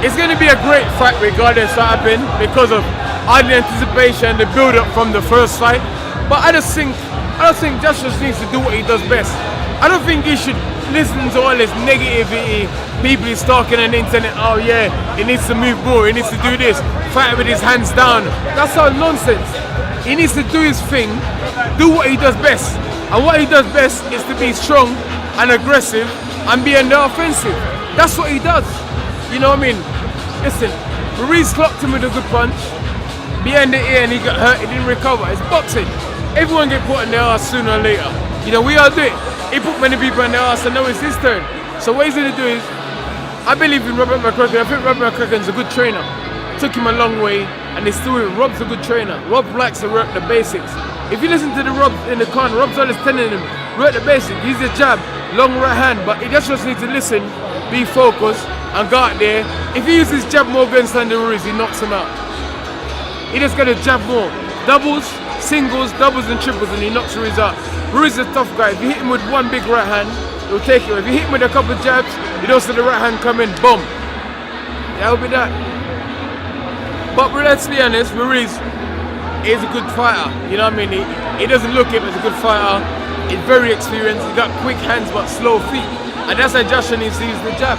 It's going to be a great fight regardless what happened because of all the anticipation, the build-up from the first fight. But I don't think Joshua needs to do what he does best. I don't think he should listen to all this negativity, people he's talking on the internet. Oh yeah, he needs to move more, he needs to do this, fight with his hands down. That's all nonsense. He needs to do his thing, do what he does best. And what he does best is to be strong and aggressive and be on the offensive. That's what he does. You know what I mean? Listen, Ruiz clocked him with a good punch behind the ear and he got hurt, he didn't recover. It's boxing. Everyone get put in their ass sooner or later. You know, we all do it. He put many people in their ass and now it's his turn. So what he's going to do is, I believe in Robert McCracken. I think Robert McCracken's a good trainer. Took him a long way and he's still with Rob's a good trainer. Rob likes to work the basics. If you listen to the Rob in the corner, Rob's always telling him, work the basics, use the jab, long right hand, but he just needs to listen, be focused, and go out there. If he uses jab more against Andy Ruiz, he knocks him out. He just got to jab more. Doubles, singles, doubles and triples, and he knocks Ruiz out. Ruiz is a tough guy. If you hit him with one big right hand, he'll take it. If you hit him with a couple of jabs, you don't see the right hand come in, boom. That'll be that. But let's be honest, Ruiz is a good fighter. You know what I mean? He doesn't look it, but he's a good fighter. He's very experienced. He's got quick hands but slow feet. And that's why Joshua needs to use the jab.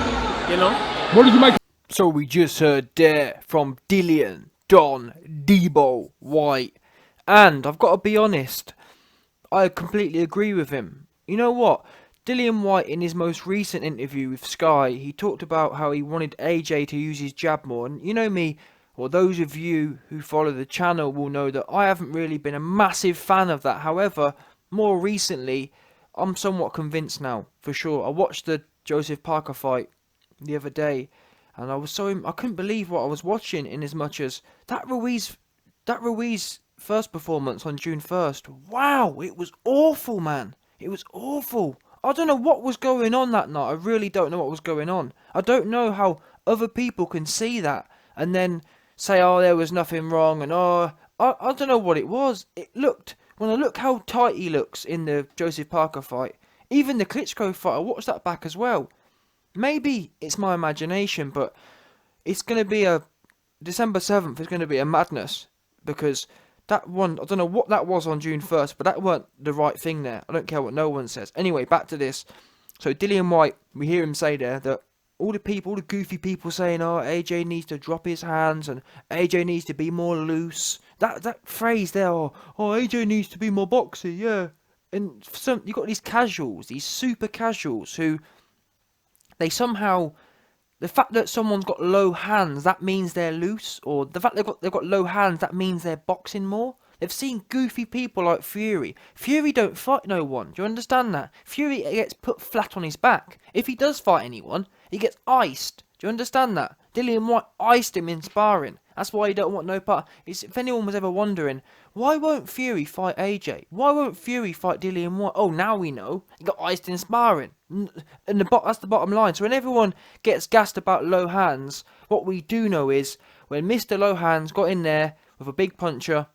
You know? What did you make? So we just heard there from Dillian, Don, Debo, Whyte. And I've got to be honest, I completely agree with him. You know what? Dillian Whyte, in his most recent interview with Sky, he talked about how he wanted AJ to use his jab more. And you know me, well, those of you who follow the channel will know that I haven't really been a massive fan of that. However, more recently, I'm somewhat convinced now, for sure. I watched the Joseph Parker fight the other day, and I couldn't believe what I was watching, in as much as that Ruiz first performance on June 1st. Wow, it was awful, man. It was awful. I don't know what was going on that night. I really don't know what was going on. I don't know how other people can see that and then say, oh, there was nothing wrong, and I don't know what it was. When I look how tight he looks in the Joseph Parker fight, even the Klitschko fight, I watched that back as well. Maybe it's my imagination, but it's going to be December 7th is going to be a madness, because that one, I don't know what that was on June 1st, but that weren't the right thing there. I don't care what no one says. Anyway, back to this. So Dillian Whyte, we hear him say there that all the goofy people saying, oh, AJ needs to drop his hands and AJ needs to be more loose. That phrase there, oh, AJ needs to be more boxy, yeah. And you got these casuals, these super casuals who, they somehow, the fact that someone's got low hands, that means they're loose, or the fact they've got low hands, that means they're boxing more. They've seen goofy people like Fury. Fury don't fight no one. Do you understand that? Fury gets put flat on his back. If he does fight anyone, he gets iced. Do you understand that? Dillian Whyte iced him in sparring. That's why he don't want no part. If anyone was ever wondering, why won't Fury fight AJ? Why won't Fury fight Dillian Whyte? Oh, now we know. He got iced in sparring. And that's the bottom line. So when everyone gets gassed about low hands, what we do know is when Mr. Low Hands got in there with a big puncher,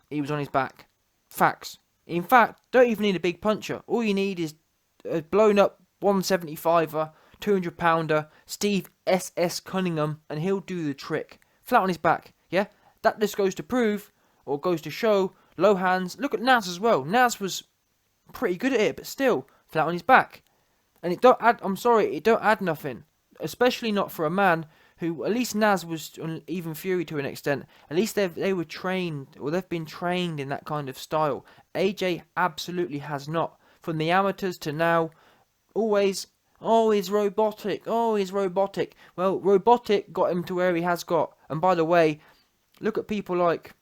he was on his back. Facts. In fact, don't even need a big puncher. All you need is a blown up 175er, 200 pounder, Steve S.S. Cunningham, and he'll do the trick. Flat on his back, yeah? That just goes to prove, or goes to show, low hands. Look at Naz as well. Naz was pretty good at it, but still, flat on his back. And it don't add nothing. Especially not for a man who, at least Naz was, even Fury to an extent, at least they were trained, or they've been trained in that kind of style. AJ absolutely has not. From the amateurs to now, always, oh, he's robotic. Well, robotic got him to where he has got. And by the way, look at people like,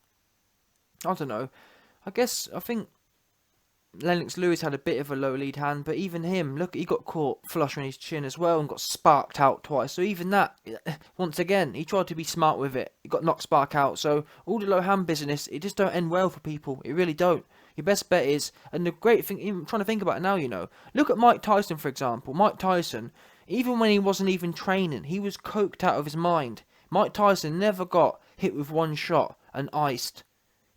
I don't know, I think Lennox Lewis had a bit of a low lead hand, but even him, look, he got caught flush on his chin as well and got sparked out twice. So even that, once again, he tried to be smart with it. He got knocked spark out. So all the low hand business, it just don't end well for people. It really don't. Your best bet is, and the great thing, I'm trying to think about it now, you know, look at Mike Tyson, for example. Mike Tyson, even when he wasn't even training, he was coked out of his mind. Mike Tyson never got hit with one shot and iced.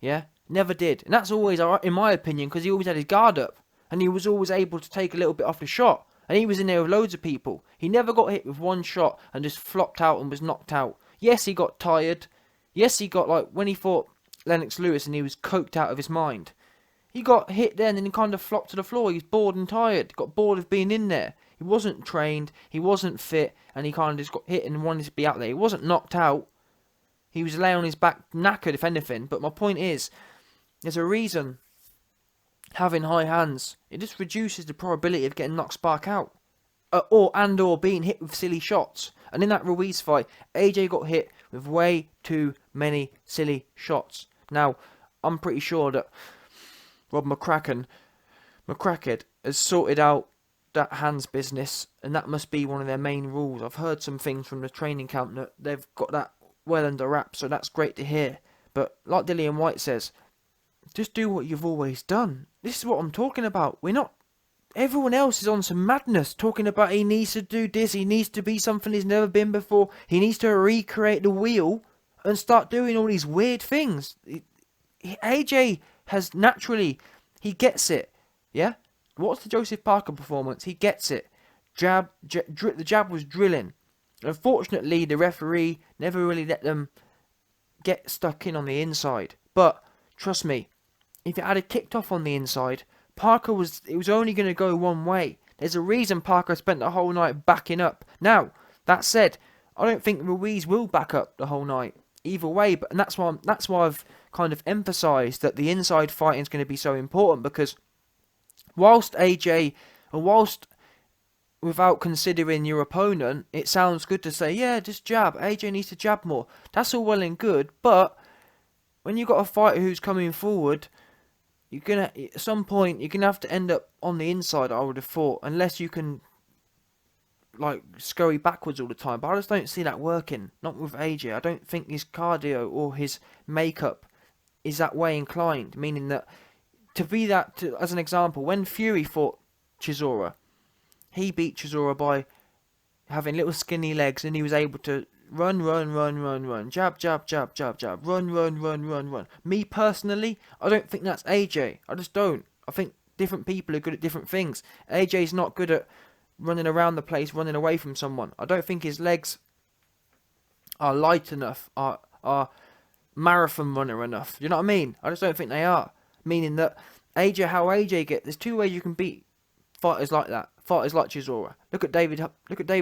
Yeah? Never did. And that's always, in my opinion, because he always had his guard up. And he was always able to take a little bit off the shot. And he was in there with loads of people. He never got hit with one shot and just flopped out and was knocked out. Yes, he got tired. Yes, he got, like, when he fought Lennox Lewis and he was coked out of his mind. He got hit then and he kind of flopped to the floor. He was bored and tired. Got bored of being in there. He wasn't trained. He wasn't fit. And he kind of just got hit and wanted to be out there. He wasn't knocked out. He was laying on his back, knackered, if anything. But my point is, there's a reason having high hands, it just reduces the probability of getting knocked spark out. Or being hit with silly shots. And in that Ruiz fight, AJ got hit with way too many silly shots. Now, I'm pretty sure that Rob McCracken has sorted out that hands business, and that must be one of their main rules. I've heard some things from the training camp that they've got that well under wraps, so that's great to hear. But like Dillian Whyte says, just do what you've always done. This is what I'm talking about. Everyone else is on some madness, talking about he needs to do this, he needs to be something he's never been before, he needs to recreate the wheel and start doing all these weird things. AJ has naturally, he gets it, yeah? What's the Joseph Parker performance? He gets it. The jab was drilling. Unfortunately, the referee never really let them get stuck in on the inside. But, trust me, if it had kicked off on the inside, it was only going to go one way. There's a reason Parker spent the whole night backing up. Now, that said, I don't think Ruiz will back up the whole night either way, and that's why I've kind of emphasised that the inside fighting is going to be so important, because whilst without considering your opponent, it sounds good to say, yeah, just jab. AJ needs to jab more. That's all well and good, but when you've got a fighter who's coming forward, at some point, you're gonna have to end up on the inside, I would have thought, unless you can, like, scurry backwards all the time. But I just don't see that working. Not with AJ. I don't think his cardio or his makeup is that way inclined. Meaning that, as an example, when Fury fought Chisora, he beat Chisora by having little skinny legs, and he was able to run, jab, run. Me personally, I don't think that's AJ. I just don't. I think different people are good at different things. AJ's not good at running around the place, running away from someone. I don't think his legs are light enough, are marathon runner enough. You know what I mean? I just don't think they are. Meaning that there's two ways you can beat fighters like that. Fighters like Chisora. Look at David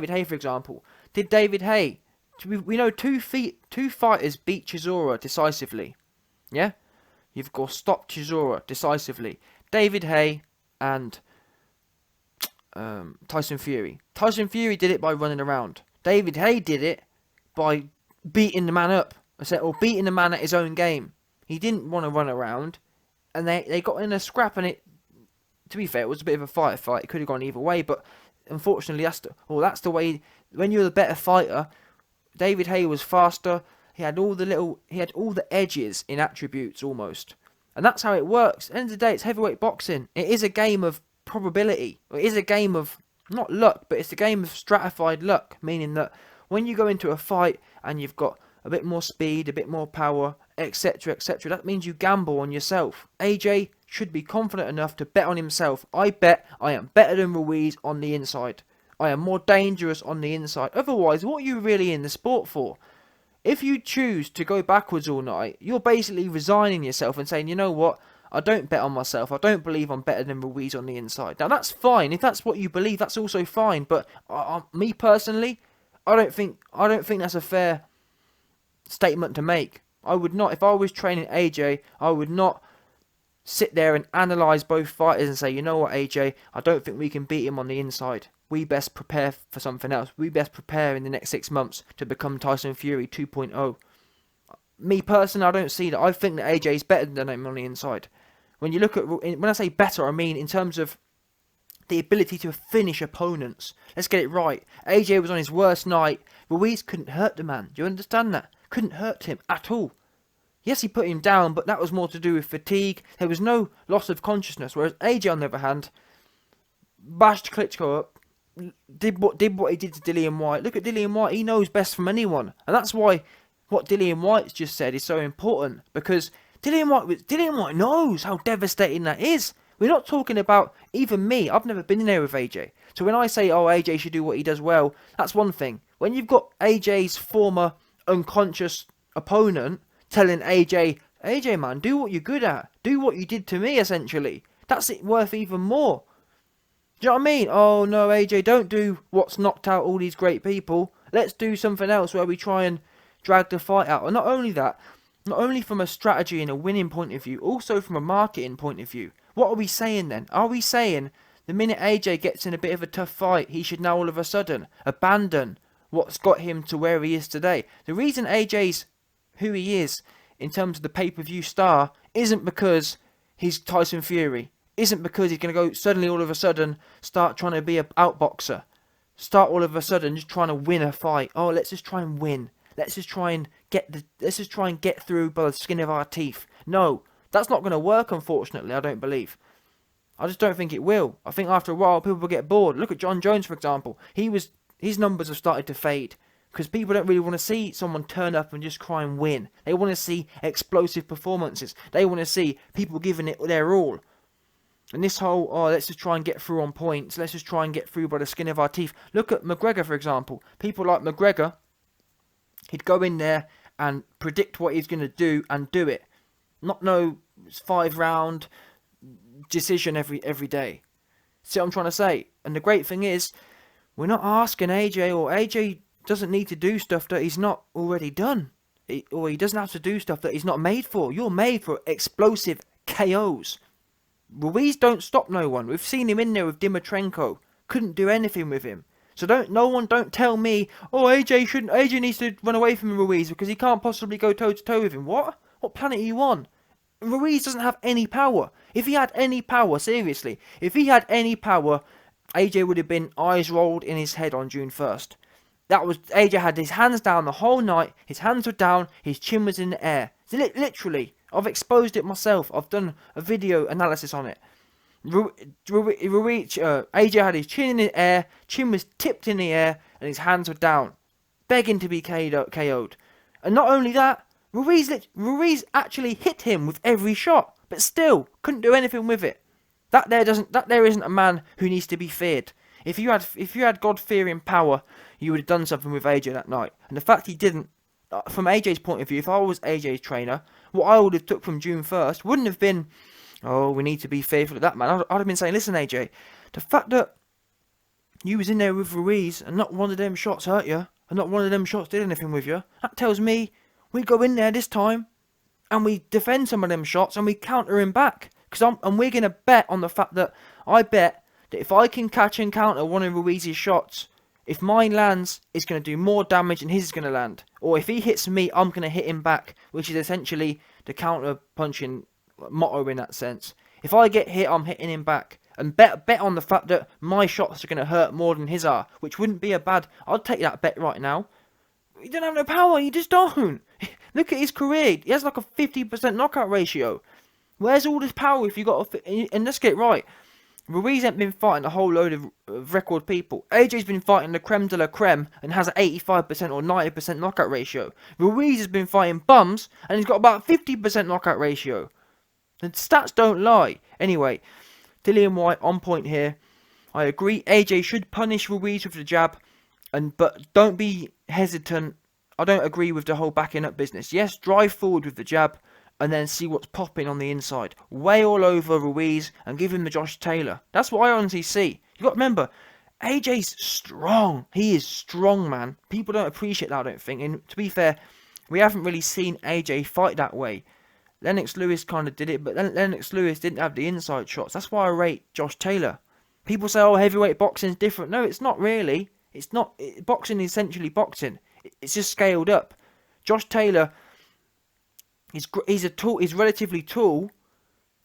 Haye, for example. Did David Haye? We know two fighters beat Chisora decisively. Yeah? You've got to stop Chisora decisively. David Haye and Tyson Fury. Tyson Fury did it by running around. David Haye did it by beating the man up. Or beating the man at his own game. He didn't want to run around. And they got in a scrap, and to be fair, it was a bit of a fight. It could have gone either way, but unfortunately, that's the way. When you're the better fighter, David Haye was faster. He had all the edges in attributes almost, and that's how it works. At the end of the day, it's heavyweight boxing. It is a game of probability. It is a game of not luck, but it's a game of stratified luck, meaning that when you go into a fight and you've got a bit more speed, a bit more power, etc., that means you gamble on yourself. AJ should be confident enough to bet on himself. I bet I am better than Ruiz on the inside. I am more dangerous on the inside. Otherwise, what are you really in the sport for? If you choose to go backwards all night, you're basically resigning yourself and saying, you know what, I don't bet on myself. I don't believe I'm better than Ruiz on the inside. Now, that's fine. If that's what you believe, that's also fine. But me personally, I don't think that's a fair statement to make. I would not, if I was training AJ, I would not sit there and analyse both fighters and say, you know what, AJ, I don't think we can beat him on the inside. We best prepare for something else. We best prepare in the next 6 months to become Tyson Fury 2.0. Me personally, I don't see that. I think that AJ is better than him on the inside. When you look at, when I say better, I mean in terms of the ability to finish opponents. Let's get it right. AJ was on his worst night. Ruiz couldn't hurt the man. Do you understand that? Couldn't hurt him at all. Yes, he put him down, but that was more to do with fatigue. There was no loss of consciousness. Whereas AJ, on the other hand, bashed Klitschko up, did what he did to Dillian Whyte. Look at Dillian Whyte. He knows best from anyone, and that's why what Dillian Whyte's just said is so important, because Dillian Whyte knows how devastating that is. We're not talking about, even me, I've never been in there with AJ. So when I say, oh, AJ should do what he does well, that's one thing. When you've got AJ's former unconscious opponent telling AJ man, do what you're good at. Do what you did to me, essentially. That's it worth even more. Do you know what I mean? Oh no, AJ, don't do what's knocked out all these great people. Let's do something else where we try and drag the fight out. And not only that, not only from a strategy and a winning point of view, also from a marketing point of view. What are we saying then? Are we saying the minute AJ gets in a bit of a tough fight, he should now all of a sudden abandon what's got him to where he is today? The reason AJ's who he is in terms of the pay-per-view star isn't because he's Tyson Fury. Isn't because he's going to go suddenly all of a sudden start trying to be an outboxer. Start all of a sudden just trying to win a fight. Oh, let's just try and win. Let's just try and get through by the skin of our teeth. No, that's not going to work, unfortunately, I don't believe. I just don't think it will. I think after a while people will get bored. Look at John Jones, for example. His numbers have started to fade because people don't really want to see someone turn up and just try and win. They want to see explosive performances. They want to see people giving it their all. And this whole, oh, let's just try and get through on points. Let's just try and get through by the skin of our teeth. Look at McGregor, for example. People like McGregor, he'd go in there and predict what he's going to do and do it. Not no 5-round decision every day. See what I'm trying to say? And the great thing is, we're not asking AJ, or AJ doesn't need to do stuff that he's not already done. Or he doesn't have to do stuff that he's not made for. You're made for explosive KOs. Ruiz don't stop no one. We've seen him in there with Dimitrenko. Couldn't do anything with him. So don't tell me, oh, AJ needs to run away from Ruiz because he can't possibly go toe to toe with him. What? What planet are you on? Ruiz doesn't have any power. If he had any power, seriously, if he had any power, AJ would have been eyes rolled in his head on June 1st. AJ had his hands down the whole night. His hands were down. His chin was in the air. Literally. I've exposed it myself. I've done a video analysis on it. AJ had his chin in the air, chin was tipped in the air, and his hands were down, begging to be KO'd. And not only that, Ruiz actually hit him with every shot, but still couldn't do anything with it. That there isn't a man who needs to be feared. If you had God-fearing power, you would have done something with AJ that night. And the fact he didn't, from AJ's point of view, if I was AJ's trainer, what I would have took from June 1st wouldn't have been, oh, we need to be fearful of that man. I'd have been saying, listen, AJ, the fact that you was in there with Ruiz and not one of them shots hurt you, and not one of them shots did anything with you, that tells me we go in there this time and we defend some of them shots and we counter him back. And we're going to bet on the fact that I bet that if I can catch and counter one of Ruiz's shots, if mine lands, it's going to do more damage than his is going to land. Or if he hits me, I'm going to hit him back, which is essentially the counter-punching motto in that sense. If I get hit, I'm hitting him back. And bet on the fact that my shots are going to hurt more than his are, which wouldn't be a bad... I'd take that bet right now. You don't have no power, you just don't. Look at his career. He has like a 50% knockout ratio. Where's all this power if you got... And let's get it right. Ruiz ain't been fighting a whole load of record people. AJ's been fighting the creme de la creme and has an 85% or 90% knockout ratio. Ruiz has been fighting bums and he's got about 50% knockout ratio. The stats don't lie. Anyway, Dillian Whyte on point here. I agree AJ should punish Ruiz with the jab, but don't be hesitant. I don't agree with the whole backing up business. Yes, drive forward with the jab, and then see what's popping on the inside. Way all over Ruiz and give him the Josh Taylor. That's what I honestly see. You got to remember, AJ's strong. He is strong, man. People don't appreciate that, I don't think. And to be fair, we haven't really seen AJ fight that way. Lennox Lewis kind of did it, but Lennox Lewis didn't have the inside shots. That's why I rate Josh Taylor. People say, oh, heavyweight boxing's different. No, it's not really. It's not. Boxing is essentially boxing. It's just scaled up. Josh Taylor... He's a tool. He's relatively tall,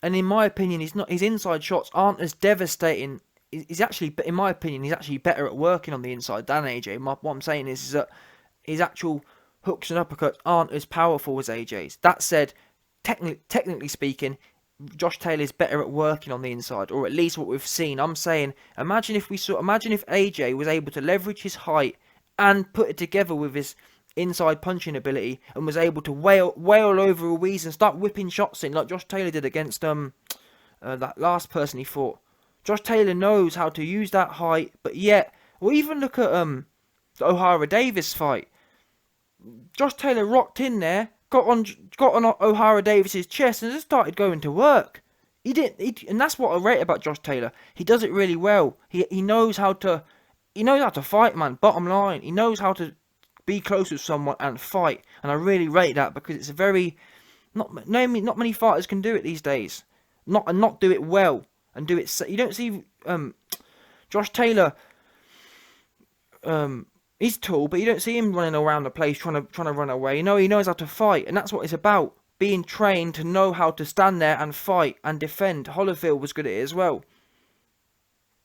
and in my opinion, his inside shots aren't as devastating. He's actually, in my opinion, he's actually better at working on the inside than AJ. What I'm saying is that his actual hooks and uppercuts aren't as powerful as AJ's. That said, technically speaking, Josh Taylor is better at working on the inside, or at least what we've seen. I'm saying, imagine if AJ was able to leverage his height and put it together with his inside punching ability and was able to wail over Ruiz and start whipping shots in like Josh Taylor did against that last person he fought. Josh Taylor knows how to use that height, but yet, or even look at the O'Hara Davis fight. Josh Taylor rocked in there, got on O'Hara Davis's chest, and just started going to work. And that's what I rate about Josh Taylor. He does it really well. He knows how to fight, man. Bottom line, he knows how to be close with someone and fight, and I really rate that because it's a very not many fighters can do it these days. Not do it well and do it. You don't see Josh Taylor. He's tall, but you don't see him running around the place trying to run away. You know, he knows how to fight, and that's what it's about. Being trained to know how to stand there and fight and defend. Holyfield was good at it as well.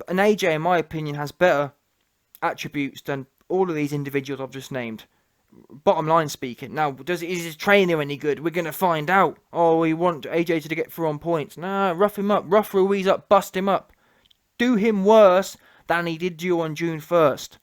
And AJ, in my opinion, has better attributes than all of these individuals I've just named. Bottom line speaking. Now, is his trainer any good? We're going to find out. Oh, we want AJ to get through on points. Nah, rough him up. Rough Ruiz up. Bust him up. Do him worse than he did you on June 1st.